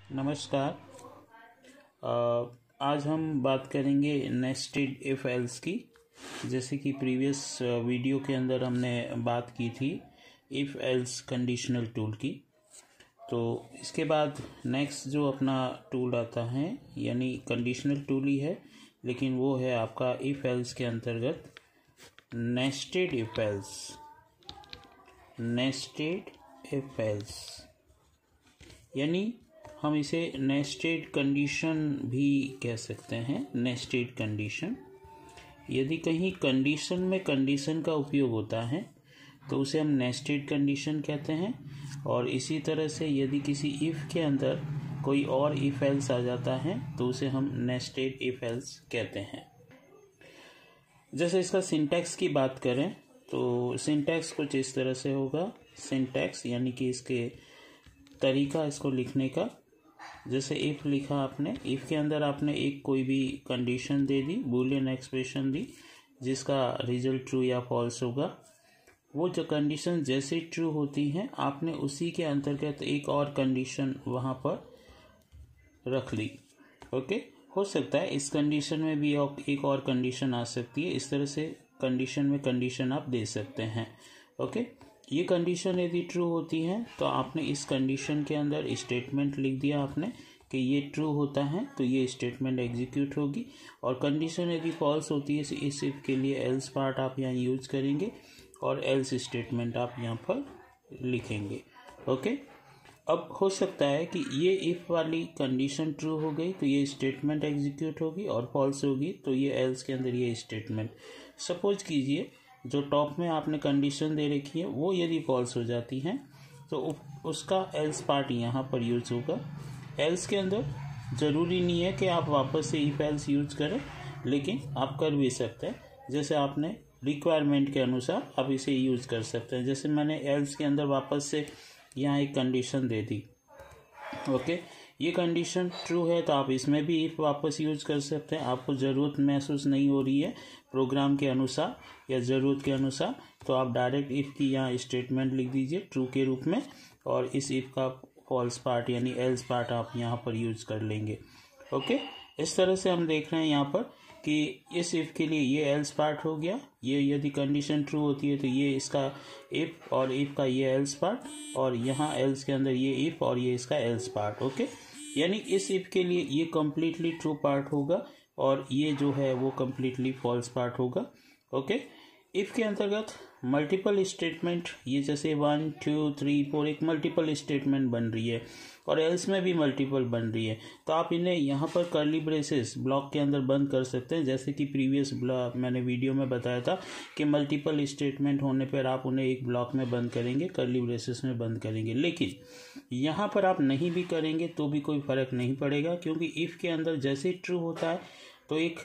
नमस्कार। आज हम बात करेंगे नेस्टेड इफ एल्स की। जैसे कि प्रीवियस वीडियो के अंदर हमने बात की थी इफ एल्स कंडीशनल टूल की। तो इसके बाद नेक्स्ट जो अपना टूल आता है यानी कंडीशनल टूल ही है, लेकिन वो है आपका इफ एल्स के अंतर्गत nested if else. Nested if else यानी हम इसे नेस्टेड कंडीशन भी कह सकते हैं। नेस्टेड कंडीशन, यदि कहीं कंडीशन में कंडीशन का उपयोग होता है तो उसे हम नेस्टेड कंडीशन कहते हैं। और इसी तरह से यदि किसी इफ़ के अंदर कोई और इफ एल्स आ जाता है तो उसे हम नेस्टेड इफ एल्स कहते हैं। जैसे इसका सिंटैक्स की बात करें तो सिंटैक्स कुछ इस तरह से होगा। सिंटैक्स यानी कि इसके तरीका इसको लिखने का। जैसे इफ़ लिखा आपने, इफ़ के अंदर आपने एक कोई भी कंडीशन दे दी, बूलियन एक्सप्रेशन दी जिसका रिजल्ट ट्रू या फॉल्स होगा। वो जो कंडीशन जैसे ट्रू होती हैं आपने उसी के अंतर्गत एक और कंडीशन वहाँ पर रख ली। ओके, हो सकता है इस कंडीशन में भी एक और कंडीशन आ सकती है। इस तरह से कंडीशन में कंडीशन आप दे सकते हैं। ओके, ये कंडीशन यदि ट्रू होती है तो आपने इस कंडीशन के अंदर स्टेटमेंट लिख दिया आपने कि ये ट्रू होता है तो ये स्टेटमेंट एग्जीक्यूट होगी। और कंडीशन यदि फॉल्स होती है तो इस इफ के लिए एल्स पार्ट आप यहाँ यूज करेंगे और एल्स स्टेटमेंट आप यहाँ पर लिखेंगे। ओके, अब हो सकता है कि ये इफ वाली कंडीशन ट्रू हो गई तो ये स्टेटमेंट एग्जीक्यूट होगी, और फॉल्स होगी तो ये एल्स के अंदर ये स्टेटमेंट। सपोज कीजिए जो टॉप में आपने कंडीशन दे रखी है वो यदि फॉल्स हो जाती है तो उसका एल्स पार्ट यहाँ पर यूज होगा। एल्स के अंदर ज़रूरी नहीं है कि आप वापस से इफ एल्स यूज करें, लेकिन आप कर भी सकते हैं। जैसे आपने रिक्वायरमेंट के अनुसार आप इसे यूज कर सकते हैं। जैसे मैंने एल्स के अंदर वापस से यहाँ एक कंडीशन दे दी। ओके, ये कंडीशन ट्रू है तो आप इसमें भी इफ वापस यूज कर सकते हैं। आपको ज़रूरत महसूस नहीं हो रही है प्रोग्राम के अनुसार या ज़रूरत के अनुसार तो आप डायरेक्ट इफ़ की यहाँ स्टेटमेंट लिख दीजिए ट्रू के रूप में, और इस इफ़ का फॉल्स पार्ट यानी एल्स पार्ट आप यहाँ पर यूज कर लेंगे। ओके, इस तरह से हम देख रहे हैं यहाँ पर कि इस इफ़ के लिए ये एल्स पार्ट हो गया। ये यदि कंडीशन ट्रू होती है तो ये इसका इफ़ और इफ़ का ये एल्स पार्ट, और यहाँ एल्स के अंदर ये इफ़ और ये इसका एल्स पार्ट। ओके, यानी इस इफ़ के लिए ये कम्प्लीटली ट्रू पार्ट होगा और ये जो है वो कम्प्लीटली फॉल्स पार्ट होगा। ओके, इफ़ के अंतर्गत मल्टीपल स्टेटमेंट, ये जैसे 1 2 3 4 एक मल्टीपल स्टेटमेंट बन रही है, और एल्स में भी मल्टीपल बन रही है, तो आप इन्हें यहाँ पर कर्ली ब्रेसेस ब्लॉक के अंदर बंद कर सकते हैं। जैसे कि प्रीवियस मैंने वीडियो में बताया था कि मल्टीपल स्टेटमेंट होने पर आप उन्हें एक ब्लॉक में बंद करेंगे, कर्ली ब्रेसेस में बंद करेंगे। लेकिन यहाँ पर आप नहीं भी करेंगे तो भी कोई फ़र्क नहीं पड़ेगा, क्योंकि इफ़ के अंदर जैसे ट्रू होता है तो एक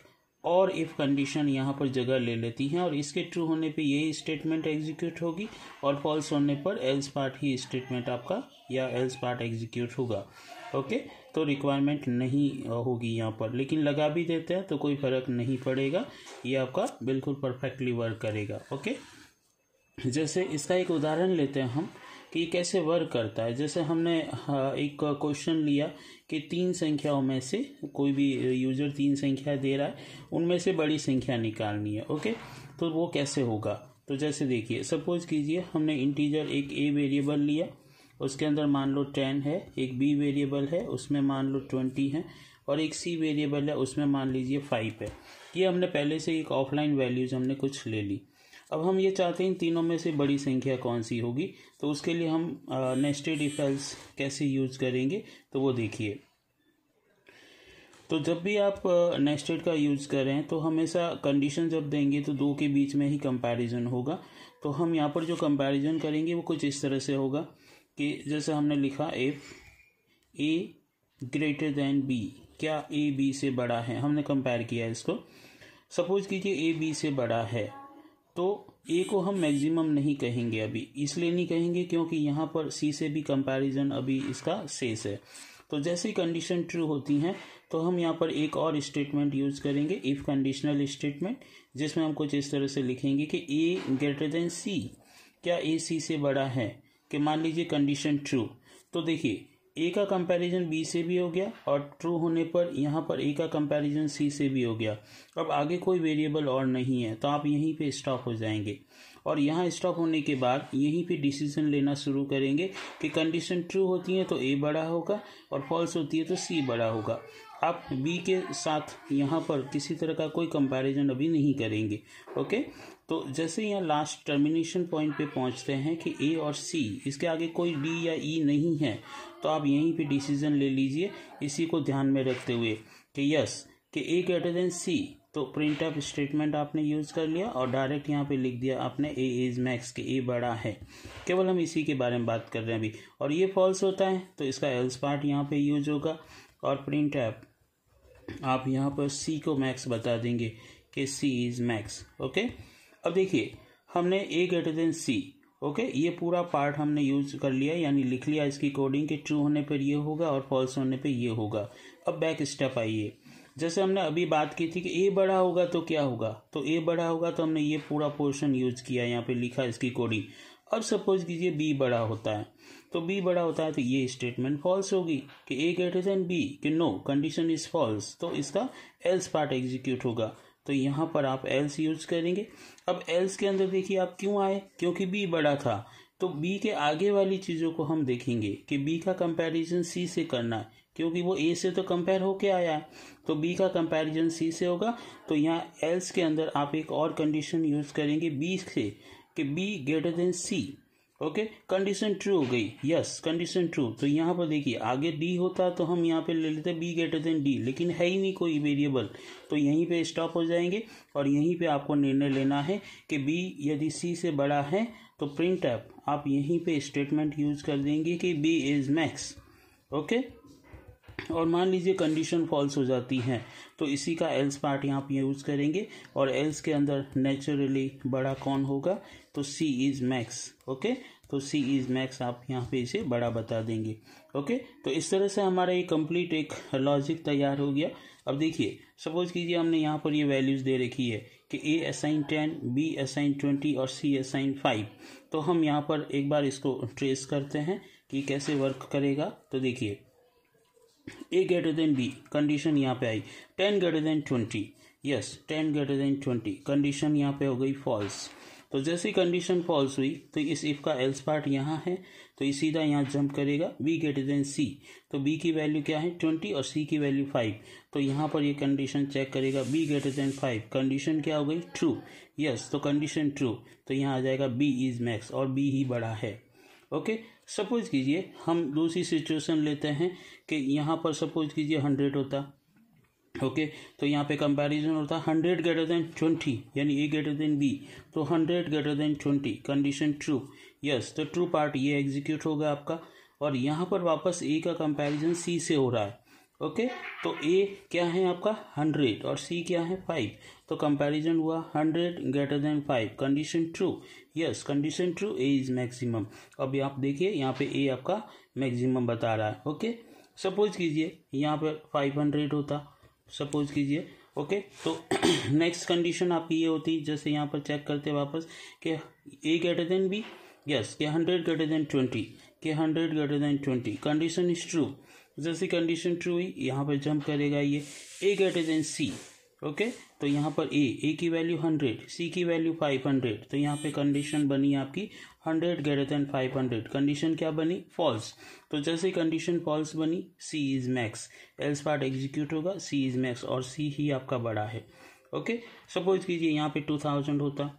और इफ़ कंडीशन यहाँ पर जगह ले लेती है, और इसके ट्रू होने पे यही स्टेटमेंट एग्जीक्यूट होगी, और फॉल्स होने पर एल्स पार्ट ही स्टेटमेंट आपका या एल्स पार्ट एग्जीक्यूट होगा। ओके, तो रिक्वायरमेंट नहीं होगी यहाँ पर, लेकिन लगा भी देते हैं तो कोई फ़र्क नहीं पड़ेगा, ये आपका बिल्कुल परफेक्टली वर्क करेगा। ओके, जैसे इसका एक उदाहरण लेते हैं हम कि ये कैसे वर्क करता है। जैसे हमने एक क्वेश्चन लिया कि 3 संख्याओं में से कोई भी यूज़र 3 संख्या दे रहा है, उनमें से बड़ी संख्या निकालनी है। ओके, तो वो कैसे होगा। तो जैसे देखिए, सपोज कीजिए हमने इंटीजर एक ए वेरिएबल लिया, उसके अंदर मान लो 10 है, एक बी वेरिएबल है उसमें मान लो 20 है, और एक सी वेरिएबल है उसमें मान लीजिए 5 है। ये हमने पहले से एक ऑफलाइन वैल्यूज़ हमने कुछ ले ली। अब हम ये चाहते हैं इन तीनों में से बड़ी संख्या कौन सी होगी, तो उसके लिए हम नेस्टेड इफ एल्स कैसे यूज करेंगे तो वो देखिए। तो जब भी आप नेस्टेड का यूज करें तो हमेशा कंडीशन जब देंगे तो 2 के बीच में ही कंपैरिजन होगा। तो हम यहाँ पर जो कंपैरिजन करेंगे वो कुछ इस तरह से होगा कि जैसे हमने लिखा if A greater than B, क्या ए बी से बड़ा है, हमने कंपेयर किया इसको। सपोज कीजिए ए बी से बड़ा है, तो ए को हम मैक्सिमम नहीं कहेंगे अभी, इसलिए नहीं कहेंगे क्योंकि यहाँ पर सी से भी कंपैरिजन अभी इसका शेष है। तो जैसे ही कंडीशन ट्रू होती हैं तो हम यहाँ पर एक और स्टेटमेंट यूज करेंगे, इफ कंडीशनल स्टेटमेंट, जिसमें हम कुछ इस तरह से लिखेंगे कि ए ग्रेटर देन सी, क्या ए सी से बड़ा है, कि मान लीजिए कंडीशन ट्रू। तो देखिए ए का कंपैरिजन बी से भी हो गया और ट्रू होने पर यहाँ पर ए का कंपैरिजन सी से भी हो गया। अब आगे कोई वेरिएबल और नहीं है तो आप यहीं पे स्टॉप हो जाएंगे और यहाँ स्टॉप होने के बाद यहीं पे डिसीजन लेना शुरू करेंगे कि कंडीशन ट्रू होती है तो ए बड़ा होगा और फॉल्स होती है तो सी बड़ा होगा। आप बी के साथ यहाँ पर किसी तरह का कोई कंपैरिजन अभी नहीं करेंगे। ओके, तो जैसे यहाँ लास्ट टर्मिनेशन पॉइंट पे पहुँचते हैं कि ए और सी, इसके आगे कोई डी या ई नहीं है, तो आप यहीं पे डिसीजन ले लीजिए इसी को ध्यान में रखते हुए कि यस कि ए ग्रेटर देन सी। तो प्रिंट अप स्टेटमेंट आपने यूज़ कर लिया और डायरेक्ट यहाँ पे लिख दिया आपने ए इज मैक्स कि ए बड़ा है। केवल हम इसी के बारे में बात कर रहे हैं अभी। और ये फॉल्स होता है तो इसका एल्स पार्ट यहाँ पे यूज होगा और प्रिंट अप आप यहाँ पर सी को मैक्स बता देंगे कि सी इज मैक्स। ओके, अब देखिए हमने ए ग्रेटर देन सी, ओके, ये पूरा पार्ट हमने यूज कर लिया यानी लिख लिया इसकी कोडिंग कि ट्रू होने पर ये होगा और फॉल्स होने पर ये होगा। अब बैक स्टेप आइए, जैसे हमने अभी बात की थी कि ए बड़ा होगा तो क्या होगा, तो ए बड़ा होगा तो हमने ये पूरा पोर्शन यूज किया, यहाँ पे लिखा इसकी कोडिंग। अब सपोज कीजिए बी बड़ा होता है, तो बी बड़ा होता है तो ये स्टेटमेंट फॉल्स होगी कि ए ग्रेटर देन बी, कि नो कंडीशन इज फॉल्स, तो इसका एल्स पार्ट एग्जीक्यूट होगा। तो यहाँ पर आप एल्स यूज करेंगे। अब एल्स के अंदर देखिए आप क्यों आए, क्योंकि बी बड़ा था, तो बी के आगे वाली चीज़ों को हम देखेंगे कि बी का कंपैरिजन सी से करना है क्योंकि वो ए से तो कंपेयर होके आया है, तो बी का कंपैरिजन सी से होगा। तो यहाँ एल्स के अंदर आप एक और कंडीशन यूज करेंगे बी से कि B greater than C. Okay, condition true हो गई, यस कंडीशन ट्रू। तो यहाँ पर देखिए आगे डी होता तो हम यहाँ पे ले लेते बी ग्रेटर देन डी, लेकिन है ही नहीं कोई वेरिएबल, तो यहीं पे स्टॉप हो जाएंगे और यहीं पे आपको निर्णय लेना है कि बी यदि सी से बड़ा है तो प्रिंट अप आप यहीं पे स्टेटमेंट यूज कर देंगे कि बी इज मैक्स। ओके, और मान लीजिए कंडीशन फॉल्स हो जाती है तो इसी का एल्स पार्ट यहाँ पे यूज करेंगे और एल्स के अंदर नेचुरली बड़ा कौन होगा, तो सी इज मैक्स। ओके, तो सी इज मैक्स आप यहाँ पे इसे बड़ा बता देंगे। ओके, तो इस तरह से हमारा ये कंप्लीट एक लॉजिक तैयार हो गया। अब देखिए सपोज कीजिए हमने यहाँ पर ये वैल्यूज दे रखी है कि ए असाइन 10, बी असाइन 20 और सी असाइन 5। तो हम यहाँ पर एक बार इसको ट्रेस करते हैं कि कैसे वर्क करेगा। तो देखिए ए ग्रेटर देन बी, कंडीशन यहाँ पे आई 10 greater than 20, yes 10 greater than 20, condition यहाँ पे हो गई फॉल्स। तो जैसी कंडीशन फॉल्स हुई तो इस इफ का एल्स पार्ट यहाँ है तो ये सीधा यहाँ जंप करेगा बी ग्रेटर देन सी। तो बी की वैल्यू क्या है 20 और सी की वैल्यू 5, तो यहाँ पर ये कंडीशन चेक करेगा बी ग्रेटर देन 5, कंडीशन क्या हो गई ट्रू, यस तो कंडीशन ट्रू, तो यहाँ आ जाएगा बी इज मैक्स और बी ही बड़ा है। ओके, सपोज कीजिए हम दूसरी सिचुएशन लेते हैं कि यहाँ पर सपोज कीजिए 100 होता। ओके, तो यहाँ पे कंपैरिजन होता 100 ग्रेटर देन 20 यानी ए ग्रेटर देन बी, तो 100 greater than 20 condition true, yes तो ट्रू पार्ट ये एग्जीक्यूट होगा आपका। और यहाँ पर वापस ए का कंपैरिजन सी से हो रहा है। ओके, तो ए क्या है आपका 100 और सी क्या है 5, तो कंपैरिजन हुआ 100 greater than 5, condition true, yes condition true, A is maximum. अब आप देखिए यहाँ पे ए आपका मैक्सिमम बता रहा है। ओके, सपोज कीजिए यहाँ पे 500 होता, सपोज कीजिए। ओके, तो नेक्स्ट कंडीशन आपकी ये होती जैसे यहाँ पर चेक करते वापस कि ए ग्रेटर देन बी, यस कि 100 ग्रेटर देन 20, कि 100 greater than 20, condition is true. जैसी कंडीशन ट्रू हुई यहाँ पर जंप करेगा ये ए ग्रेटर देन सी। ओके, तो यहाँ पर ए की वैल्यू 100, सी की वैल्यू 500, तो यहाँ पे कंडीशन बनी आपकी 100 ग्रेटर देन 500, कंडीशन क्या बनी फॉल्स। तो जैसे कंडीशन फॉल्स बनी C is max, else part execute होगा सी इज मैक्स और सी ही आपका बड़ा है। ओके, सपोज कीजिए यहाँ पे 2000 होता।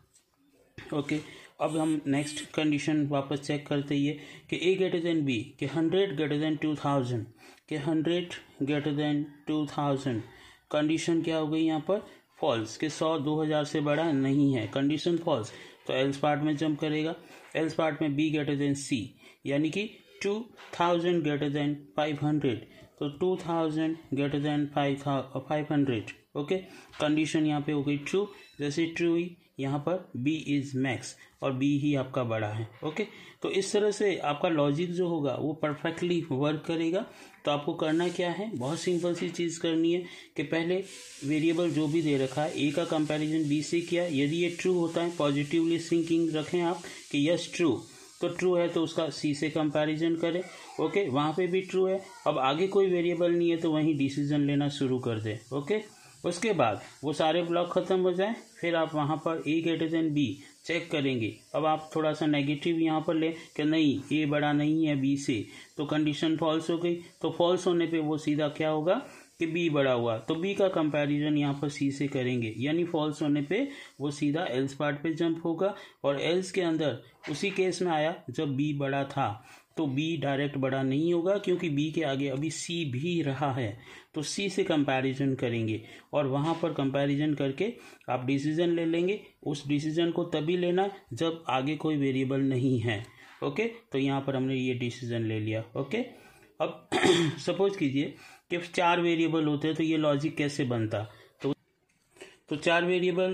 ओके, अब हम नेक्स्ट कंडीशन वापस चेक करते ही है कि ए ग्रेटर देन बी, कि 100 ग्रेटर देन 2000, कि 100 ग्रेटर देन 2000, कंडीशन क्या हो गई यहाँ पर फॉल्स, कि 100 2000 से बड़ा नहीं है, कंडीशन फॉल्स। तो एल्स पार्ट में जंप करेगा, एल्स पार्ट में बी ग्रेटर देन सी यानी कि 2000 ग्रेटर देन 500, तो 2000 ग्रेटर देन 500। ओके, कंडीशन यहाँ पे हो गई ट्रू, जैसे ट्रू हुई यहाँ पर बी इज मैक्स और बी ही आपका बड़ा है। ओके, तो इस तरह से आपका लॉजिक जो होगा वो परफेक्टली वर्क करेगा। तो आपको करना क्या है, बहुत सिंपल सी चीज़ करनी है कि पहले वेरिएबल जो भी दे रखा है ए का कंपैरिजन बी से किया, यदि ये ट्रू होता है पॉजिटिवली थिंकिंग रखें आप कि यस ट्रू, तो ट्रू है तो उसका सी से कंपैरिजन करें। ओके, वहाँ पे भी ट्रू है। अब आगे कोई वेरिएबल नहीं है तो वहीं डिसीजन लेना शुरू कर दें। ओके, उसके बाद वो सारे ब्लॉक खत्म हो जाए, फिर आप वहाँ पर ए ग्रेटर देन बी चेक करेंगे। अब आप थोड़ा सा नेगेटिव यहाँ पर ले कि नहीं ए बड़ा नहीं है बी से, तो कंडीशन फॉल्स हो गई। तो फॉल्स होने पे वो सीधा क्या होगा कि बी बड़ा हुआ, तो बी का कंपैरिजन यहाँ पर सी से करेंगे, यानी फॉल्स होने पे वो सीधा एल्स पार्ट पे जंप होगा। और एल्स के अंदर उसी केस में आया जब बी बड़ा था, तो बी डायरेक्ट बड़ा नहीं होगा क्योंकि बी के आगे अभी सी भी रहा है, तो सी से कंपैरिजन करेंगे और वहाँ पर कंपैरिजन करके आप डिसीजन ले लेंगे। उस डिसीजन को तभी लेना जब आगे कोई वेरिएबल नहीं है। ओके, तो यहाँ पर हमने ये डिसीजन ले लिया। ओके, अब सपोज कीजिए कि 4 वेरिएबल होते हैं तो ये लॉजिक कैसे बनता। तो 4 वेरिएबल